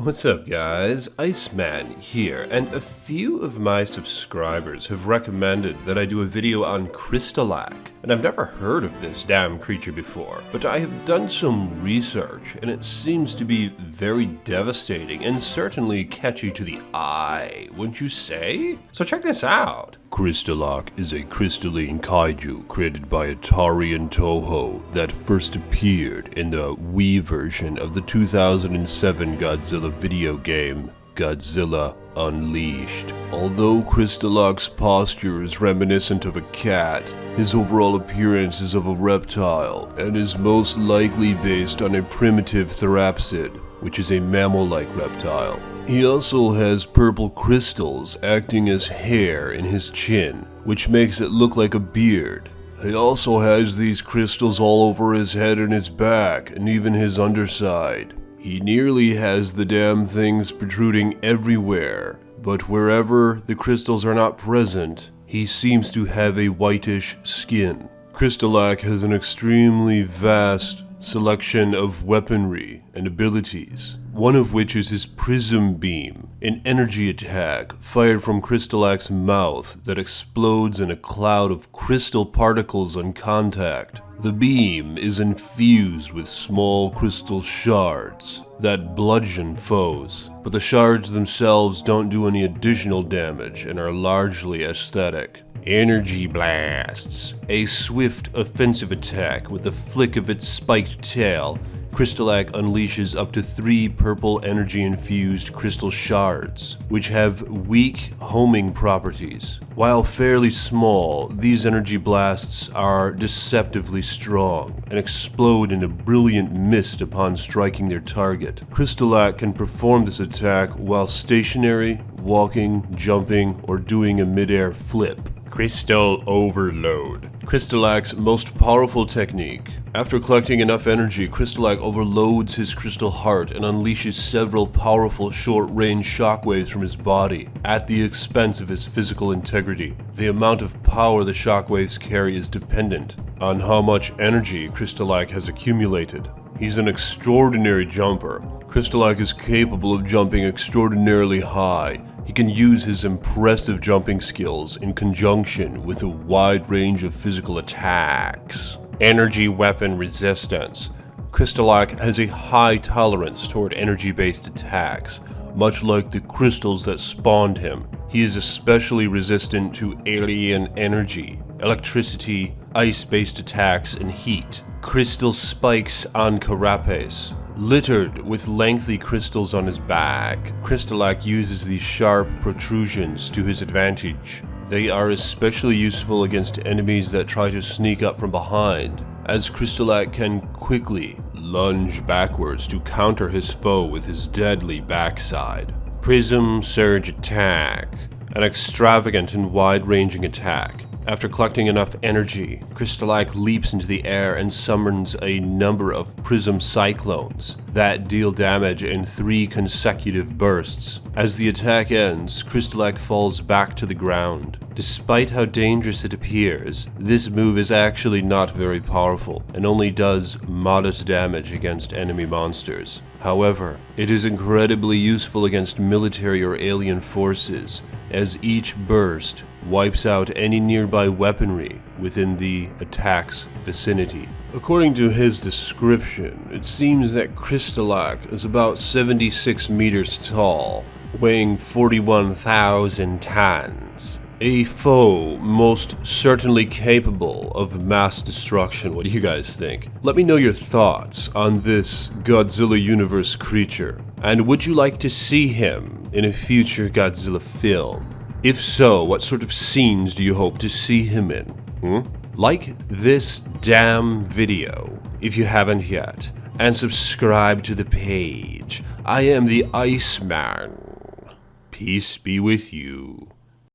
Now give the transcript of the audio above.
What's up guys, Iceman here, and a few of my subscribers have recommended that I do a video on KRYSTALAK, and I've never heard of this damn creature before, but I have done some research, and it seems to be very devastating and certainly catchy to the eye, wouldn't you say? So check this out. KRYSTALAK is a crystalline kaiju created by Atari and Toho that first appeared in the Wii version of the 2007 Godzilla video game, Godzilla Unleashed. Although KRYSTALAK's posture is reminiscent of a cat, his overall appearance is of a reptile and is most likely based on a primitive therapsid, which is a mammal-like reptile. He also has purple crystals acting as hair in his chin, which makes it look like a beard. He also has these crystals all over his head and his back, and even his underside. He nearly has the damn things protruding everywhere, but wherever the crystals are not present, he seems to have a whitish skin. KRYSTALAK has an extremely vast selection of weaponry and abilities, one of which is his Prism Beam, an energy attack fired from KRYSTALAK's mouth that explodes in a cloud of crystal particles on contact. The beam is infused with small crystal shards that bludgeon foes, but the shards themselves don't do any additional damage and are largely aesthetic. Energy Blasts, a swift offensive attack with a flick of its spiked tail. KRYSTALAK unleashes up to 3 purple energy-infused crystal shards, which have weak homing properties. While fairly small, these energy blasts are deceptively strong and explode in a brilliant mist upon striking their target. KRYSTALAK can perform this attack while stationary, walking, jumping, or doing a mid-air flip. Crystal Overload. KRYSTALAK's most powerful technique. After collecting enough energy, KRYSTALAK overloads his crystal heart and unleashes several powerful short-range shockwaves from his body, at the expense of his physical integrity. The amount of power the shockwaves carry is dependent on how much energy KRYSTALAK has accumulated. He's an extraordinary jumper. KRYSTALAK is capable of jumping extraordinarily high. He can use his impressive jumping skills in conjunction with a wide range of physical attacks. Energy weapon resistance. KRYSTALAK has a high tolerance toward energy-based attacks, much like the crystals that spawned him. He is especially resistant to alien energy, electricity, ice-based attacks, and heat. Crystal spikes on carapace. Littered with lengthy crystals on his back, KRYSTALAK uses these sharp protrusions to his advantage. They are especially useful against enemies that try to sneak up from behind, as KRYSTALAK can quickly lunge backwards to counter his foe with his deadly backside. Prism Surge Attack, an extravagant and wide-ranging attack. After collecting enough energy, KRYSTALAK leaps into the air and summons a number of Prism Cyclones that deal damage in 3 consecutive bursts. As the attack ends, KRYSTALAK falls back to the ground. Despite how dangerous it appears, this move is actually not very powerful and only does modest damage against enemy monsters. However, it is incredibly useful against military or alien forces, as each burst wipes out any nearby weaponry within the attack's vicinity. According to his description, it seems that KRYSTALAK is about 76 meters tall, weighing 41,000 tons. A foe most certainly capable of mass destruction. What do you guys think? Let me know your thoughts on this Godzilla universe creature. And would you like to see him in a future Godzilla film? If so, what sort of scenes do you hope to see him in? Like this damn video if you haven't yet, and subscribe to the page. I am the Iceman. Peace be with you.